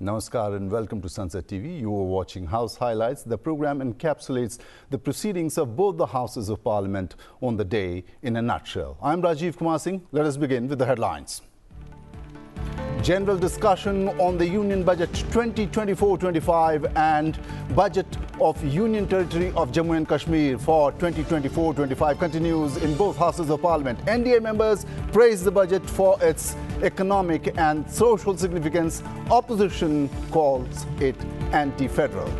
Namaskar and welcome to Sunset TV. You are watching House Highlights. The program encapsulates the proceedings of both the Houses of Parliament on the day in a nutshell. I'm Rajiv Kumar Singh. Let us begin with the headlines. General discussion on the Union Budget 2024-25 and Budget of Union Territory of Jammu and Kashmir for 2024-25 continues in both Houses of Parliament. NDA members praise the budget for its economic and social significance. Opposition calls it anti-federal.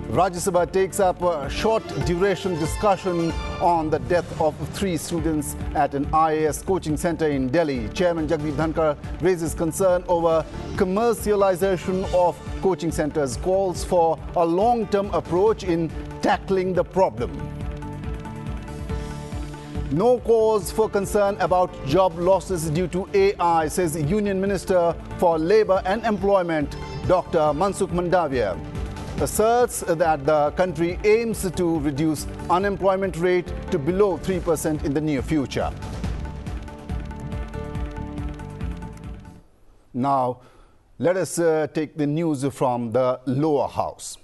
Rajya Sabha takes up a short-duration discussion on the death of 3 students at an IAS coaching center in Delhi. Chairman Jagdeep Dhankar raises concern over commercialization of coaching centers, calls for a long-term approach in tackling the problem. No cause for concern about job losses due to AI, says Union Minister for Labour and Employment, Dr. Mansukh Mandaviya. Asserts that the country aims to reduce unemployment rate to below 3% in the near future. Now, let us take the news from the lower house.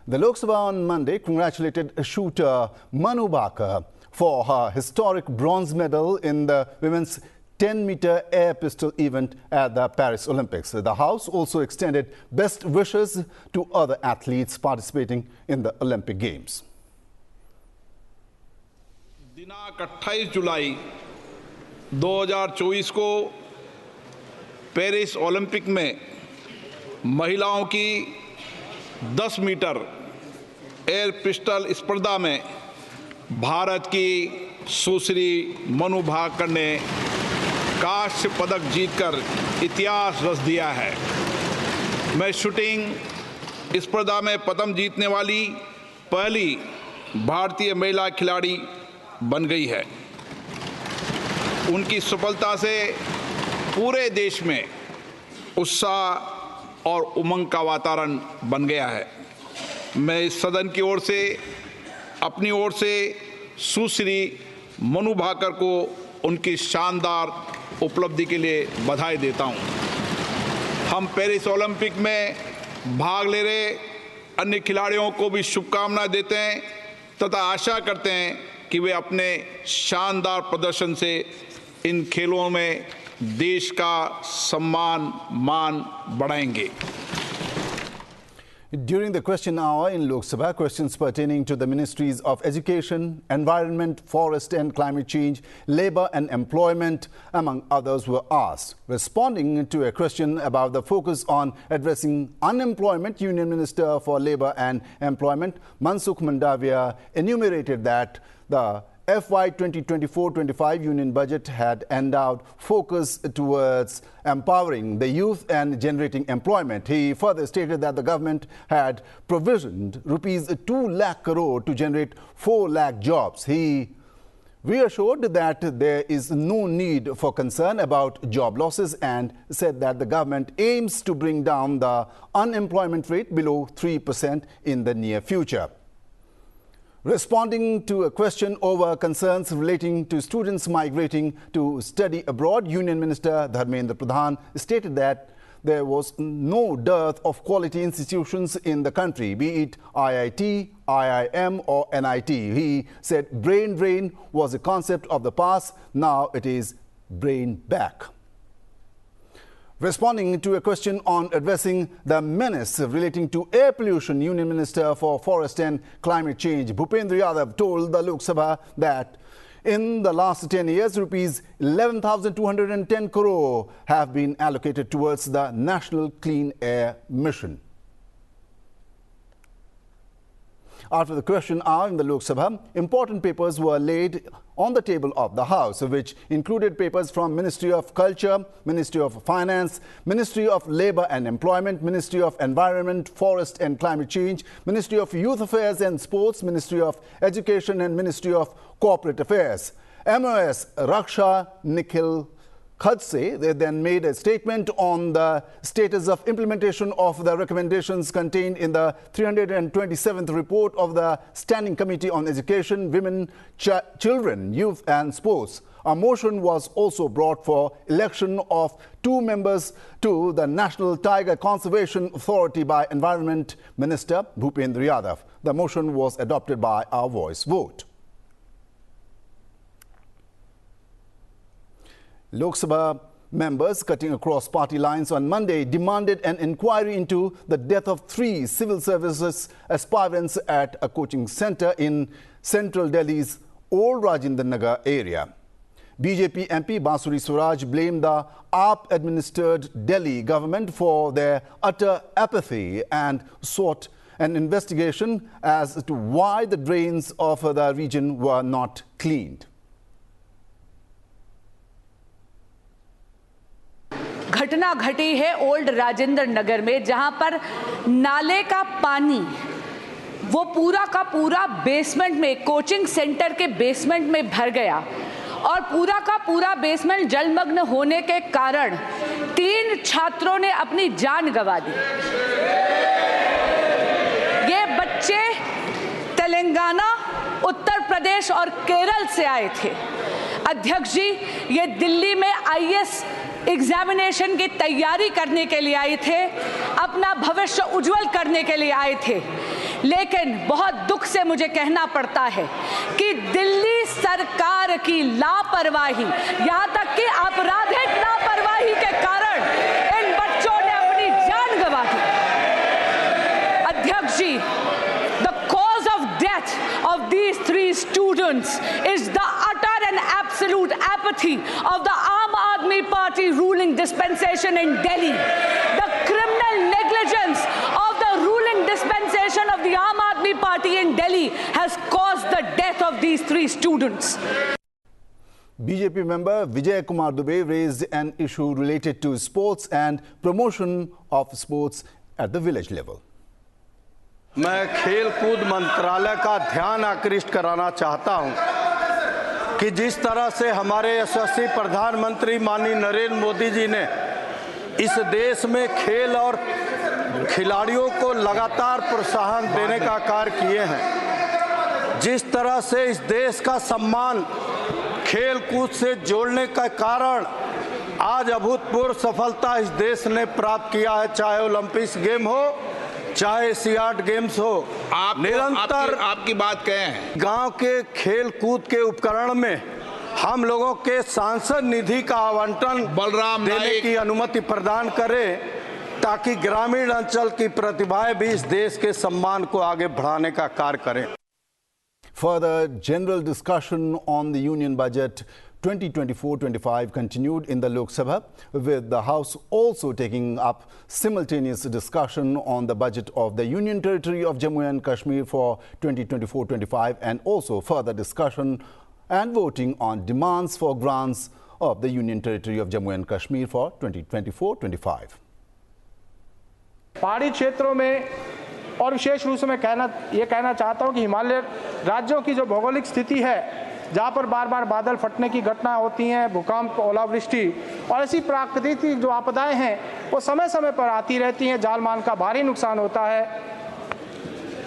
The Lok Sabha on Monday congratulated shooter Manu Bhaker for her historic bronze medal in the women's 10-meter air pistol event at the Paris Olympics. The House also extended best wishes to other athletes participating in the Olympic Games. दिनांक 28 जुलाई 2024 को Paris Olympic में महिलाओं की 10 metre air pistol स्पर्धा में भारत की सुश्री मनु भाकर ने कांस्य पदक जीतकर इतिहास रच दिया है। मैं शूटिंग स्पर्धा में पदक जीतने वाली पहली भारतीय महिला खिलाड़ी बन गई है। उनकी सफलता से पूरे देश में उत्साह और उमंग का वातावरण बन गया है। मैं इस सदन की ओर से अपनी ओर से सुश्री मनु भाकर को उनकी शानदार उपलब्धि के लिए बधाई देता हूं। हम पेरिस ओलंपिक में भाग ले रहे अन्य खिलाड़ियों को भी शुभकामनाएं देते हैं तथा आशा करते हैं कि वे अपने शानदार प्रदर्शन से इन खेलों में देश का सम्मान मान बढ़ाएंगे। During the question hour in Lok Sabha, questions pertaining to the Ministries of Education, Environment, Forest and Climate Change, Labour and Employment, among others, were asked. Responding to a question about the focus on addressing unemployment, Union Minister for Labour and Employment, Mansukh Mandaviya, enumerated that the FY 2024-25 Union Budget had endowed focus towards empowering the youth and generating employment. He further stated that the government had provisioned rupees 2 lakh crore to generate 4 lakh jobs. He reassured that there is no need for concern about job losses and said that the government aims to bring down the unemployment rate below 3% in the near future. Responding to a question over concerns relating to students migrating to study abroad, Union Minister Dharmendra Pradhan stated that there was no dearth of quality institutions in the country, be it IIT, IIM or NIT. He said brain drain was a concept of the past, now it is brain back. Responding to a question on addressing the menace relating to air pollution, Union Minister for Forest and Climate Change, Bhupendra Yadav, told the Lok Sabha that in the last 10 years, rupees 11,210 crore have been allocated towards the National Clean Air Mission. After the question hour in the Lok Sabha, important papers were laid on the table of the House, which included papers from Ministry of Culture, Ministry of Finance, Ministry of Labour and Employment, Ministry of Environment, Forest and Climate Change, Ministry of Youth Affairs and Sports, Ministry of Education and Ministry of Corporate Affairs. MOS Raksha Nikhil Khadse. They then made a statement on the status of implementation of the recommendations contained in the 327th report of the Standing Committee on Education, Women, Children, Youth and Sports. A motion was also brought for election of 2 members to the National Tiger Conservation Authority by Environment Minister Bhupendra Yadav. The motion was adopted by a voice vote. Lok Sabha members cutting across party lines on Monday demanded an inquiry into the death of 3 civil services aspirants at a coaching center in central Delhi's Old Rajendra Nagar area. BJP MP Bansuri Swaraj blamed the AAP-administered Delhi government for their utter apathy and sought an investigation as to why the drains of the region were not cleaned. घटना घटी है old Rajendra Nagar में, जहां पर नाले का पानी वो पूरा का पूरा बेसमेंट में, कोचिंग सेंटर के बेसमेंट में भर गया और पूरा का पूरा बेसमेंट जलमग्न होने के कारण 3 छात्रों ने अपनी जान गंवा दी। ये बच्चे तेलंगाना, उत्तर प्रदेश और केरल से आए थे। अध्यक्ष जी, ये दिल्ली में आईएएस एग्जामिनेशन की तैयारी करने के लिए आए थे, अपना भविष्य उज्जवल करने के लिए आए थे। लेकिन बहुत दुख से मुझे कहना पड़ता है कि दिल्ली सरकार की लापरवाही, यहाँ तक कि आपराधिक लापरवाही के कारण इन बच्चों ने अपनी जान गंवा दी। अध्यक्ष जी, the cause of death of these 3 students is the utter and absolute apathy of the Aam Aadmi Party ruling dispensation in Delhi. The criminal negligence of the ruling dispensation of the Aam Aadmi Party in Delhi has caused the death of these 3 students. BJP member Vijay Kumar Dubey raised an issue related to sports and promotion of sports at the village level. मैं खेल कूद मंत्रालय का ध्यान आकृष्ट कराना चाहता हूं कि जिस तरह से हमारे यशस्वी प्रधानमंत्री माननीय नरेंद्र मोदी जी ने इस देश में खेल और खिलाड़ियों को लगातार प्रोत्साहन देने का कार्य किए हैं, जिस तरह से इस देश का सम्मान खेल कूद से जोड़ने का कारण आज अभूतपूर्व सफलता इस देश ने प्राप्त किया है, चाहे ओलंपिक्स गेम हो, चाहे एशियाड गेम्स हो। निरंतर आपकी बात कहें, गांव के खेल कूद के उपकरण में हम लोगों के सांसद निधि का आवंटन बलराम देने की अनुमति प्रदान करें, ताकि ग्रामीण अंचल की प्रतिभाएं भी इस देश के सम्मान को आगे बढ़ाने का कार्य करें। Further general discussion on the Union Budget 2024-25 continued in the Lok Sabha, with the House also taking up simultaneous discussion on the budget of the Union Territory of Jammu and Kashmir for 2024-25 and also further discussion and voting on demands for grants of the Union Territory of Jammu and Kashmir for 2024-25. पहाड़ी क्षेत्रों में और विशेष रूप से मैं ये कहना चाहता हूं कि हिमालय राज्यों की जो भौगोलिक स्थिति है, जहां पर बार बार बादल फटने की घटना होती हैं, भूकंप, ओलावृष्टि और ऐसी प्राकृतिक जो आपदाएं हैं वो समय समय पर आती रहती हैं, जान माल का भारी नुकसान होता है।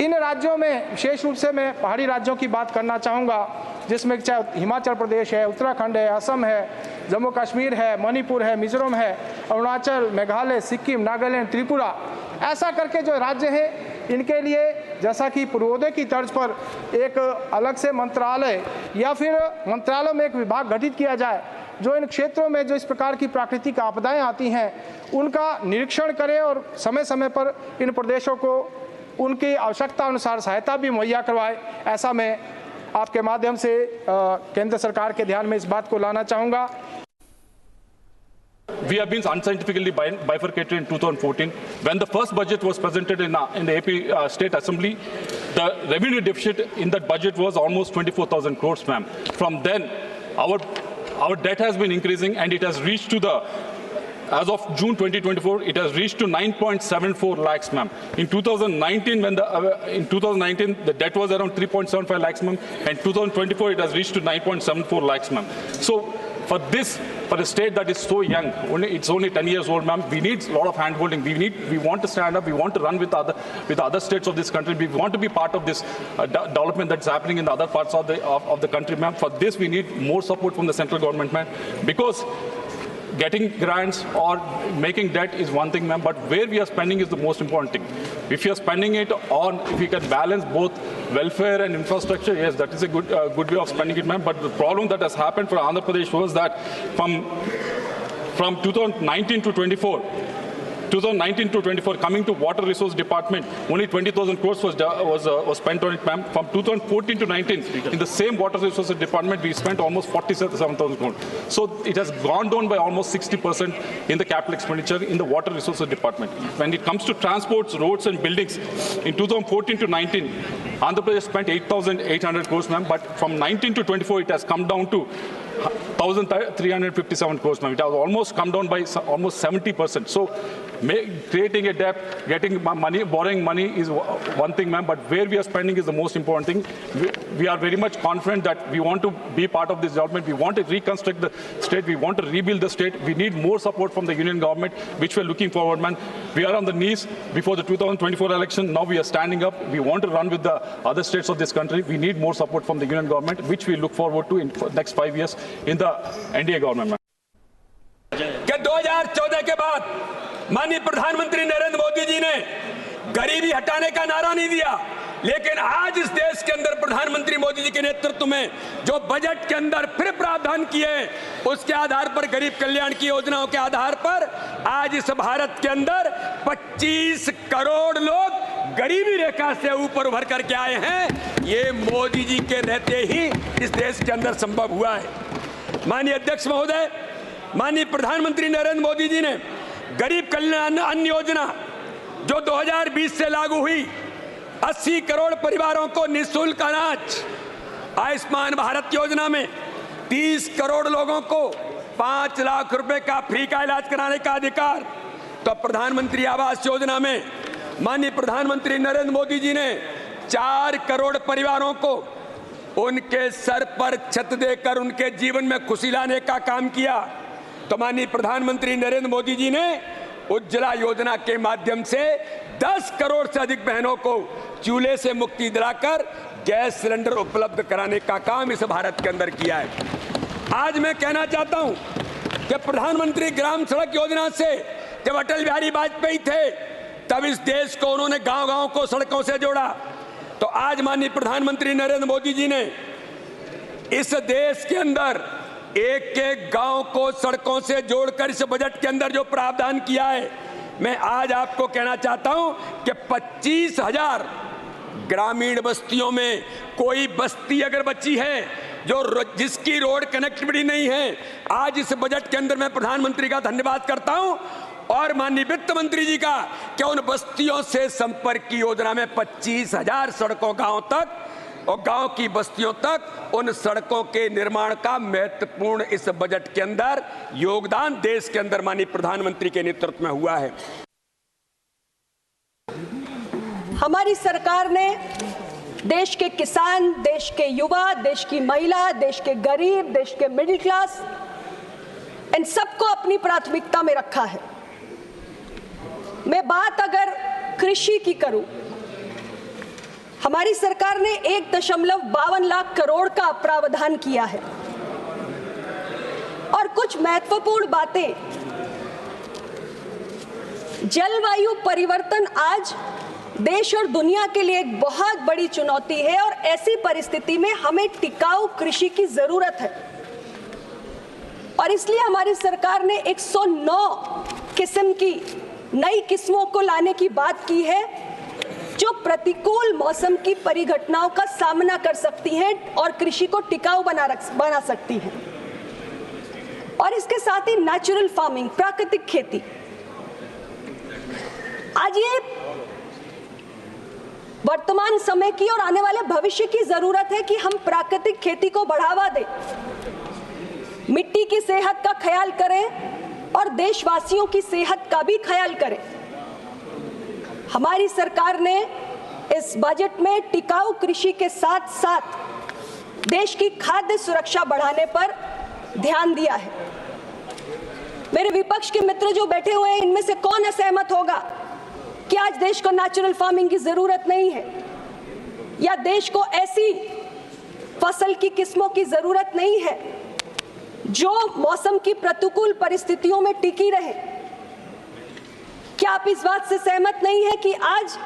इन राज्यों में विशेष रूप से मैं पहाड़ी राज्यों की बात करना चाहूँगा, जिसमें चाहे हिमाचल प्रदेश है, उत्तराखंड है, असम है, जम्मू कश्मीर है, मणिपुर है, मिजोरम है, अरुणाचल, मेघालय, सिक्किम, नागालैंड, त्रिपुरा, ऐसा करके जो राज्य हैं इनके लिए जैसा कि पूर्वोदय की तर्ज पर एक अलग से मंत्रालय या फिर मंत्रालय में एक विभाग गठित किया जाए, जो इन क्षेत्रों में जो इस प्रकार की प्राकृतिक आपदाएं आती हैं उनका निरीक्षण करे और समय समय पर इन प्रदेशों को उनकी आवश्यकता अनुसार सहायता भी मुहैया करवाए। ऐसा मैं आपके माध्यम से केंद्र सरकार के ध्यान में इस बात को लाना चाहूँगा। We have been unscientifically bifurcated in 2014. When the first budget was presented in the AP State Assembly, the revenue deficit in that budget was almost 24,000 crores, ma'am. From then, our debt has been increasing, and it has reached to as of June 2024, it has reached to 9.74 lakhs, ma'am. In 2019, the debt was around 3.75 lakhs, ma'am, and 2024 it has reached to 9.74 lakhs, ma'am. So For this, for a state that is so young, it's only 10 years old, ma'am, we need a lot of hand-holding. We want to stand up, we want to run with other states of this country. We want to be part of this development that's happening in the other parts of the country, ma'am. For this, we need more support from the central government, ma'am, because getting grants or making debt is one thing, ma'am, but where we are spending is the most important thing. If you are spending it on, if we can balance both welfare and infrastructure, yes, that is a good way of spending it, ma'am. But the problem that has happened for Andhra Pradesh was that from 2019 to 24, coming to Water Resource Department, only 20,000 crores was spent on it, ma'am. From 2014 to 19, in the same Water Resources Department, we spent almost 47,000 crores. So it has gone down by almost 60% in the capital expenditure in the Water Resources Department. When it comes to transports, roads and buildings, in 2014 to 19, Andhra Pradesh spent 8,800 crores, ma'am, but from 19 to 24, it has come down to 1,357 crores, ma'am. It has almost come down by almost 70%. So creating a debt, getting money, borrowing money is one thing, ma'am, but where we are spending is the most important thing. We are very much confident that we want to be part of this development. We want to reconstruct the state. We want to rebuild the state. We need more support from the union government, which we're looking forward, man. We are on the knees before the 2024 election. Now we are standing up. We want to run with the other states of this country. We need more support from the union government, which we look forward to in the next 5 years in the NDA government, man. 2014 के बाद माननीय प्रधानमंत्री नरेंद्र मोदी जी ने गरीबी हटाने का नारा नहीं दिया, लेकिन आज इस देश के अंदर प्रधानमंत्री मोदी जी के नेतृत्व में जो बजट के अंदर फिर प्रावधान किए, उसके आधार पर गरीब कल्याण की योजनाओं के आधार पर आज इस भारत के अंदर 25 करोड़ लोग गरीबी रेखा से ऊपर उभर करके आए हैं। ये मोदी जी के रहते ही इस देश के अंदर संभव हुआ है। माननीय अध्यक्ष महोदय, माननीय प्रधानमंत्री नरेंद्र मोदी जी ने गरीब कल्याण अन्न योजना जो 2020 से लागू हुई, 80 करोड़ परिवारों को निःशुल्क अनाज, आयुष्मान भारत योजना में 30 करोड़ लोगों को 5 लाख रुपए का फ्री का इलाज कराने का अधिकार, तो प्रधानमंत्री आवास योजना में माननीय प्रधानमंत्री नरेंद्र मोदी जी ने 4 करोड़ परिवारों को उनके सर पर छत देकर उनके जीवन में खुशी लाने का काम किया। तो माननीय प्रधानमंत्री नरेंद्र मोदी जी ने उज्ज्वला योजना के माध्यम से 10 करोड़ से अधिक बहनों को चूल्हे से मुक्ति दिलाकर गैस सिलेंडर उपलब्ध कराने का काम इस भारत के अंदर किया है। आज मैं कहना चाहता हूं कि प्रधानमंत्री ग्राम सड़क योजना से जब अटल बिहारी वाजपेयी थे, तब इस देश को उन्होंने गांव-गांव को सड़कों से जोड़ा। तो आज माननीय प्रधानमंत्री नरेंद्र मोदी जी ने इस देश के अंदर एक एक गांव को सड़कों से जोड़कर इस बजट के अंदर जो प्रावधान किया है, मैं आज आपको कहना चाहता हूं कि 25,000 ग्रामीण बस्तियों में कोई बस्ती अगर बची है जो जिसकी रोड कनेक्टिविटी नहीं है, आज इस बजट के अंदर मैं प्रधानमंत्री का धन्यवाद करता हूं और माननीय वित्त मंत्री जी का कि उन बस्तियों से संपर्क की योजना में 25,000 सड़कों गांव तक और गांव की बस्तियों तक उन सड़कों के निर्माण का महत्वपूर्ण इस बजट के अंदर योगदान देश के अंदर माननीय प्रधानमंत्री के नेतृत्व में हुआ है। हमारी सरकार ने देश के किसान, देश के युवा, देश की महिला, देश के गरीब, देश के मिडिल क्लास, इन सबको अपनी प्राथमिकता में रखा है। मैं बात अगर कृषि की करूं, हमारी सरकार ने 1.52 लाख करोड़ का प्रावधान किया है और कुछ महत्वपूर्ण बातें। जलवायु परिवर्तन आज देश और दुनिया के लिए एक बहुत बड़ी चुनौती है और ऐसी परिस्थिति में हमें टिकाऊ कृषि की जरूरत है और इसलिए हमारी सरकार ने 109 किस्म की नई किस्मों को लाने की बात की है जो प्रतिकूल मौसम की परिघटनाओं का सामना कर सकती हैं और कृषि को टिकाऊ बना सकती हैं। और इसके साथ ही नेचुरल फार्मिंग, प्राकृतिक खेती। आज ये वर्तमान समय की और आने वाले भविष्य की जरूरत है कि हम प्राकृतिक खेती को बढ़ावा दें, मिट्टी की सेहत का ख्याल करें और देशवासियों की सेहत का भी ख्याल करें। हमारी सरकार ने इस बजट में टिकाऊ कृषि के साथ साथ देश की खाद्य सुरक्षा बढ़ाने पर ध्यान दिया है। मेरे विपक्ष के मित्र जो बैठे हुए हैं, इनमें से कौन असहमत होगा कि आज देश को नेचुरल फार्मिंग की जरूरत नहीं है, या देश को ऐसी फसल की किस्मों की जरूरत नहीं है जो मौसम की प्रतिकूल परिस्थितियों में टिकी रहे? क्या आप इस बात से सहमत नहीं है कि आज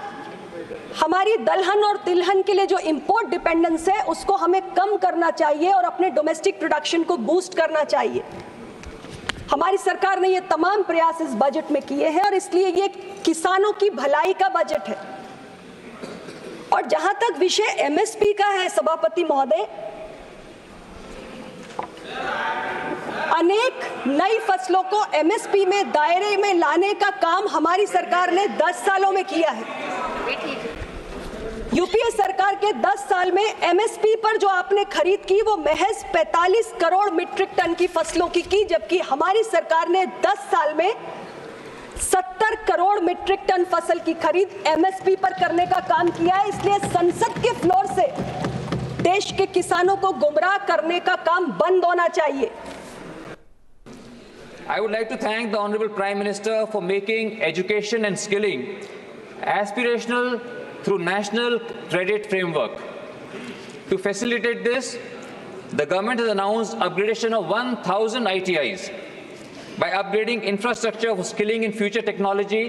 हमारी दलहन और तिलहन के लिए जो इंपोर्ट डिपेंडेंस है उसको हमें कम करना चाहिए और अपने डोमेस्टिक प्रोडक्शन को बूस्ट करना चाहिए? हमारी सरकार ने ये तमाम प्रयास इस बजट में किए हैं और इसलिए ये किसानों की भलाई का बजट है। और जहां तक विषय एमएसपी का है, सभापति महोदय, अनेक नई फसलों को एमएसपी में दायरे में लाने का काम हमारी सरकार ने 10 सालों में किया है। यूपीए सरकार के 10 साल में एमएसपी पर जो आपने खरीद की वो महज 45 करोड़ मीट्रिक टन की फसलों की, जबकि हमारी सरकार ने 10 साल में 70 करोड़ मीट्रिक टन फसल की खरीद एमएसपी पर करने का काम किया है। इसलिए संसद के फ्लोर से देश के किसानों को गुमराह करने का काम बंद होना चाहिए। I would like to thank the Honorable Prime Minister for making education and skilling aspirational through National Credit Framework. To facilitate this, the government has announced upgradation of 1,000 ITIs by upgrading infrastructure for skilling in future technology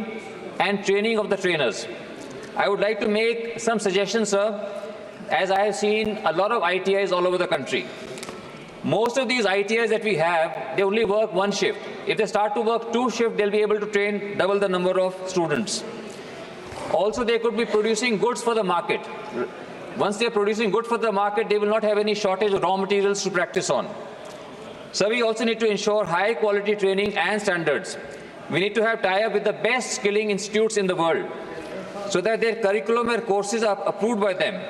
and training of the trainers. I would like to make some suggestions, sir, as I have seen a lot of ITIs all over the country. Most of these ITIs that we have, they only work one shift. If they start to work 2 shifts, they'll be able to train double the number of students. Also, they could be producing goods for the market. Once they are producing goods for the market, they will not have any shortage of raw materials to practice on. So we also need to ensure high quality training and standards. We need to have tie-up with the best skilling institutes in the world so that their curriculum and courses are approved by them.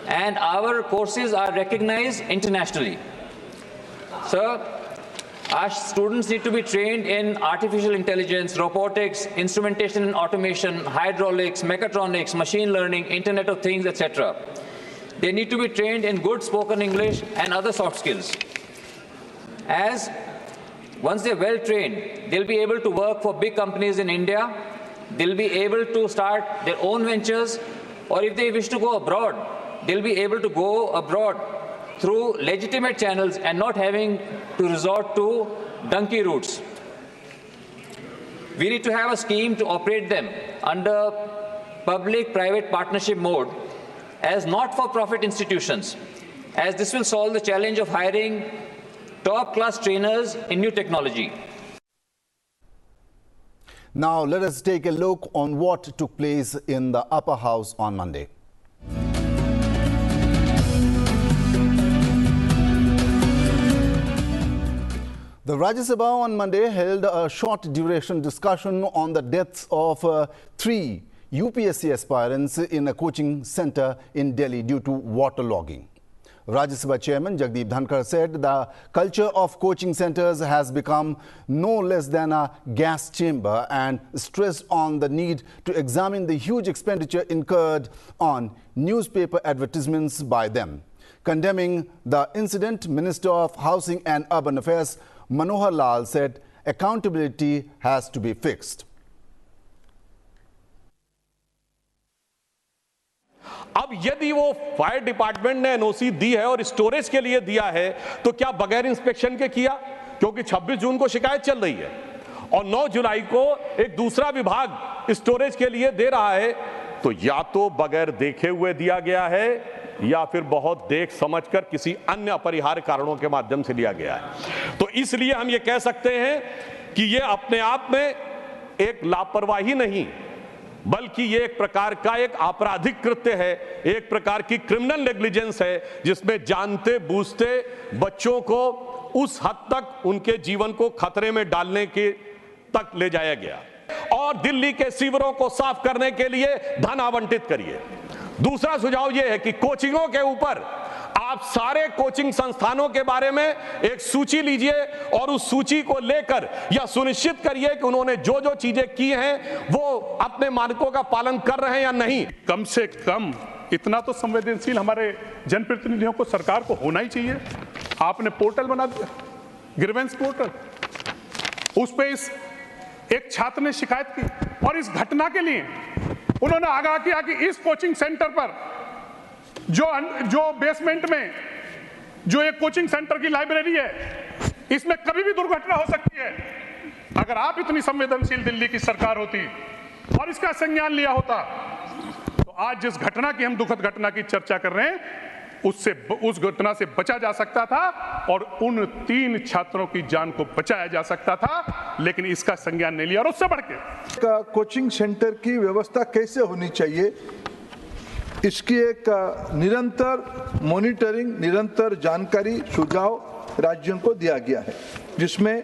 And our courses are recognized internationally. Sir, our students need to be trained in artificial intelligence, robotics, instrumentation and automation, hydraulics, mechatronics, machine learning, Internet of Things, etc. They need to be trained in good spoken English and other soft skills. As once they're well trained, they'll be able to work for big companies in India. They'll be able to start their own ventures, or if they wish to go abroad, they'll be able to go abroad through legitimate channels and not having to resort to donkey routes. We need to have a scheme to operate them under public-private partnership mode as not-for-profit institutions, as this will solve the challenge of hiring top-class trainers in new technology. Now let us take a look on what took place in the upper house on Monday. The Rajya Sabha on Monday held a short duration discussion on the deaths of 3 UPSC aspirants in a coaching center in Delhi due to waterlogging. Rajya Sabha Chairman Jagdeep Dhankar said the culture of coaching centers has become no less than a gas chamber and stressed on the need to examine the huge expenditure incurred on newspaper advertisements by them. Condemning the incident, Minister of Housing and Urban Affairs Manohar Lal said accountability has to be fixed. अब यदि वो fire department ने NOC दी है और storage के लिए दिया है तो क्या बगैर इंस्पेक्शन के किया? क्योंकि 26 जून को शिकायत चल रही है और 9 जुलाई को एक दूसरा विभाग स्टोरेज के लिए दे रहा है, तो या तो बगैर देखे हुए दिया गया है या फिर बहुत देख समझकर किसी अन्य अपरिहार्य कारणों के माध्यम से लिया गया है। तो इसलिए हम ये कह सकते हैं कि ये अपने आप में एक लापरवाही नहीं, बल्कि ये एक प्रकार का एक आपराधिक कृत्य है, एक प्रकार की क्रिमिनल नेग्लिजेंस है, जिसमें जानते बूझते बच्चों को उस हद तक उनके जीवन को खतरे में डालने के तक ले जाया गया। और दिल्ली के सीवरों को साफ करने के लिए धन आवंटित करिए। दूसरा सुझाव यह है कि कोचिंगों के ऊपर आप सारे कोचिंग संस्थानों के बारे में एक सूची लीजिए और उस सूची को लेकर यह सुनिश्चित करिए कि उन्होंने जो जो चीजें की हैं वो अपने मानकों का पालन कर रहे हैं या नहीं। कम से कम इतना तो संवेदनशील हमारे जनप्रतिनिधियों को, सरकार को होना ही चाहिए। आपने पोर्टल बना दिया, ग्रीवेंस पोर्टल, उस पे एक छात्र ने शिकायत की और इस घटना के लिए उन्होंने आगाह किया कि इस कोचिंग सेंटर पर जो बेसमेंट में जो एक कोचिंग सेंटर की लाइब्रेरी है, इसमें कभी भी दुर्घटना हो सकती है। अगर आप इतनी संवेदनशील दिल्ली की सरकार होती और इसका संज्ञान लिया होता, तो आज जिस घटना की हम दुखद घटना की चर्चा कर रहे हैं, उस घटना से बचा जा सकता था और उन 3 छात्रों की जान को बचाया जा सकता था, लेकिन इसका संज्ञान नहीं लिया। और उससे बढ़ के कोचिंग सेंटर की व्यवस्था कैसे होनी चाहिए, इसकी एक निरंतर मॉनिटरिंग, निरंतर जानकारी, सुझाव राज्यों को दिया गया है, जिसमें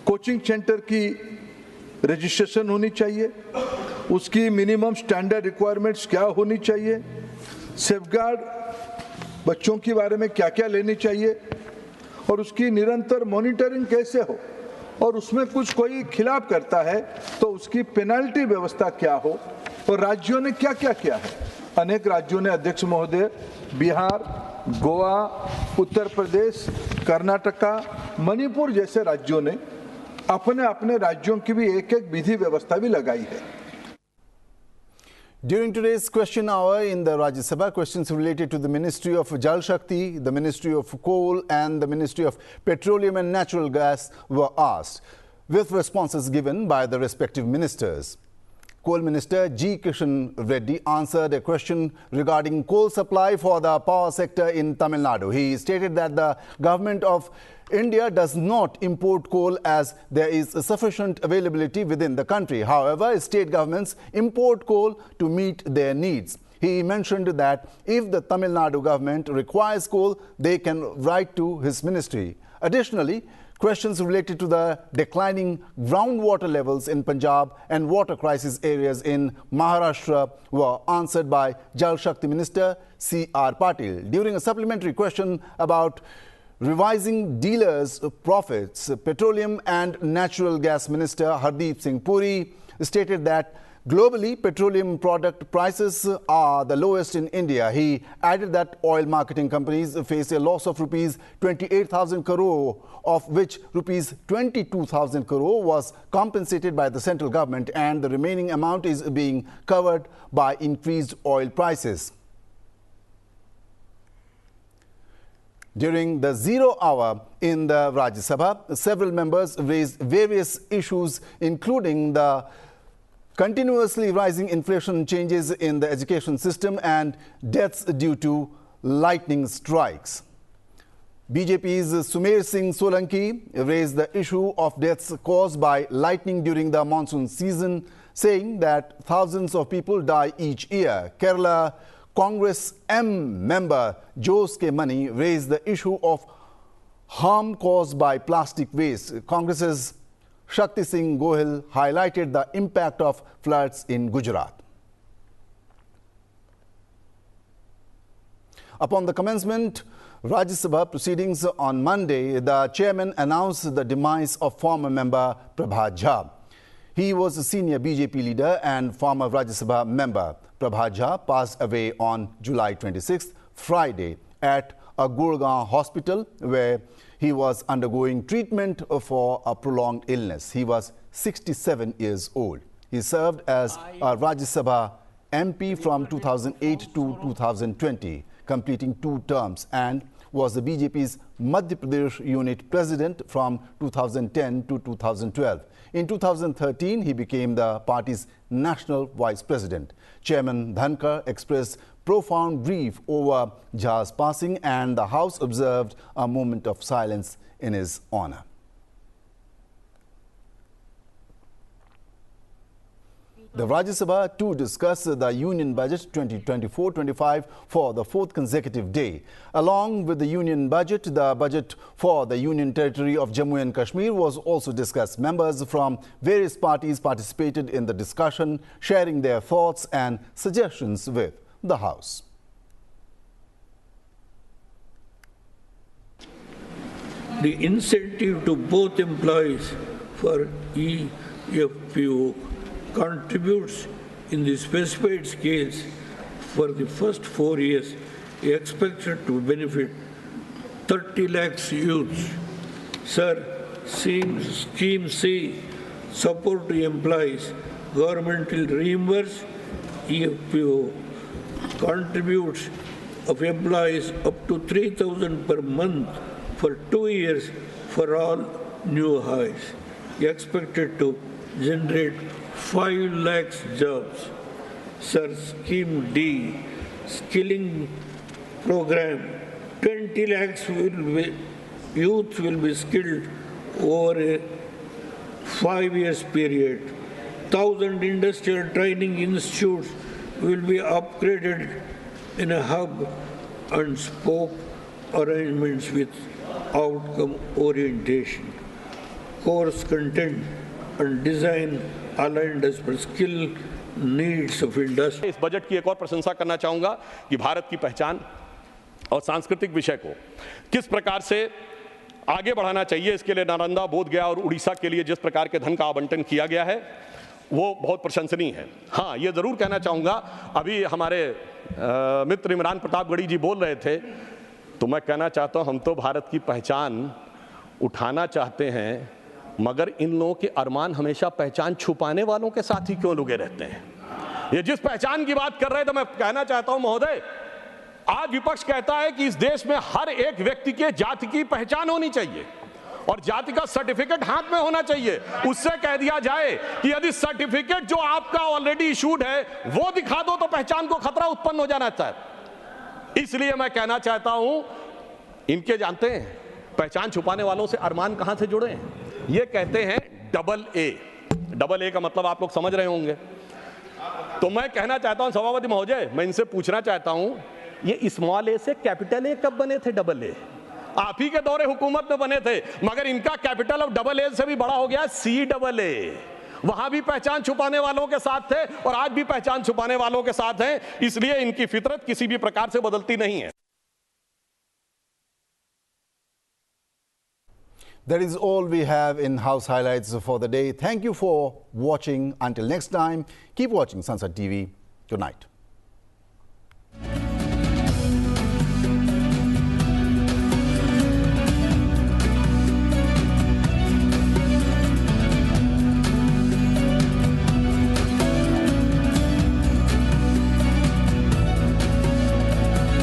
कोचिंग सेंटर की रजिस्ट्रेशन होनी चाहिए, उसकी मिनिमम स्टैंडर्ड रिक्वायरमेंट्स क्या होनी चाहिए, सेफगार्ड बच्चों के बारे में क्या क्या लेनी चाहिए और उसकी निरंतर मॉनिटरिंग कैसे हो, और उसमें कुछ कोई खिलाफ करता है तो उसकी पेनल्टी व्यवस्था क्या हो, और राज्यों ने क्या क्या किया है। अनेक राज्यों ने, अध्यक्ष महोदय, बिहार, गोवा, उत्तर प्रदेश, कर्नाटका, मणिपुर जैसे राज्यों ने अपने अपने राज्यों की भी एक एक विधि व्यवस्था भी लगाई है। During today's question hour in the Rajya Sabha, questions related to the Ministry of Jal Shakti, the Ministry of Coal and the Ministry of Petroleum and Natural Gas were asked, with responses given by the respective ministers. Coal Minister G. Kishan Reddy answered a question regarding coal supply for the power sector in Tamil Nadu. He stated that the government of India does not import coal as there is sufficient availability within the country. However, state governments import coal to meet their needs. He mentioned that if the Tamil Nadu government requires coal, they can write to his ministry. Additionally, questions related to the declining groundwater levels in Punjab and water crisis areas in Maharashtra were answered by Jal Shakti Minister C.R. Patil. During a supplementary question about revising dealers' profits, Petroleum and Natural Gas Minister Hardeep Singh Puri stated that globally petroleum product prices are the lowest in India. He added that oil marketing companies face a loss of rupees 28,000 crore, of which rupees 22,000 crore was compensated by the central government, and the remaining amount is being covered by increased oil prices. During the zero hour in the Rajya Sabha, several members raised various issues, including the continuously rising inflation, changes in the education system and deaths due to lightning strikes. BJP's Sumer Singh Solanki raised the issue of deaths caused by lightning during the monsoon season, saying that thousands of people die each year. Kerala Congress M member Jose K. Mani raised the issue of harm caused by plastic waste. Congress's Shakti Singh Gohil highlighted the impact of floods in Gujarat. Upon the commencement Rajya Sabha proceedings on Monday, the chairman announced the demise of former member Prabhat Jha. He was a senior BJP leader and former Rajya Sabha member. Prabhat Jha passed away on July 26th, Friday, at a Gurgaon hospital where he was undergoing treatment for a prolonged illness. He was 67 years old. He served as a Rajya Sabha MP from 2008 to 2020, completing 2 terms, and was the BJP's Madhya Pradesh unit president from 2010 to 2012. In 2013, he became the party's national vice president. Chairman Dhankar expressed profound grief over Jha's passing, and the House observed a moment of silence in his honor. The Rajya Sabha to discuss the Union Budget 2024-25 for the 4th consecutive day. Along with the Union Budget, the budget for the Union Territory of Jammu and Kashmir was also discussed. Members from various parties participated in the discussion, sharing their thoughts and suggestions with the House. The incentive to both employees for EFPO contributes in the specified scales for the first 4 years, expected to benefit 30 lakhs youths. Sir, Scheme C, support to employees, government will reimburse EFPO contributes of employees up to 3,000 per month for 2 years for all new hires, expected to generate 5 lakhs jobs. Sir, Scheme D, skilling program, 20 lakhs youth will be skilled over a 5 years period. 1,000 industrial training institutes will be upgraded in a hub and spoke arrangements with outcome orientation. Course content and design aligned as per skill needs of industry. इस budget की एक और प्रशंसा करना चाहूंगा कि भारत की पहचान और सांस्कृतिक विषय को किस प्रकार से आगे बढ़ाना चाहिए, इसके लिए नालंदा, बोधगया और उड़ीसा के लिए जिस प्रकार के धन का आवंटन किया गया है वो बहुत प्रशंसनीय है। हाँ, ये ज़रूर कहना चाहूँगा, अभी हमारे मित्र इमरान प्रतापगढ़ी जी बोल रहे थे, तो मैं कहना चाहता हूँ हम तो भारत की पहचान उठाना चाहते हैं, मगर इन लोगों के अरमान हमेशा पहचान छुपाने वालों के साथ ही क्यों लुके रहते हैं। ये जिस पहचान की बात कर रहे हैं, तो मैं कहना चाहता हूँ महोदय, आज विपक्ष कहता है कि इस देश में हर एक व्यक्ति के जाति की पहचान होनी चाहिए और जाति का सर्टिफिकेट हाथ में होना चाहिए। उससे कह दिया जाए कि यदि सर्टिफिकेट जो आपका ऑलरेडी इशूड है वो दिखा दो तो पहचान को खतरा उत्पन्न हो जाना चाहिए। इसलिए मैं कहना चाहता हूं, इनके जानते हैं पहचान छुपाने वालों से अरमान कहां से जुड़े हैं। ये कहते हैं डबल ए का मतलब आप लोग समझ रहे होंगे। तो मैं कहना चाहता हूं सभापति महोदय, मैं इनसे पूछना चाहता हूं, ये स्मॉल ए से कैपिटल ए कब बने थे? डबल ए आप ही के दौरे हुकूमत में बने थे, मगर इनका कैपिटल अब डबल ए से भी बड़ा हो गया, CAA। वहां भी पहचान छुपाने वालों के साथ थे और आज भी पहचान छुपाने वालों के साथ हैं, इसलिए इनकी फितरत किसी भी प्रकार से बदलती नहीं है। That is all we have in House Highlights for the day. Thank you for watching. Until next time, keep watching Sansad TV. Good night.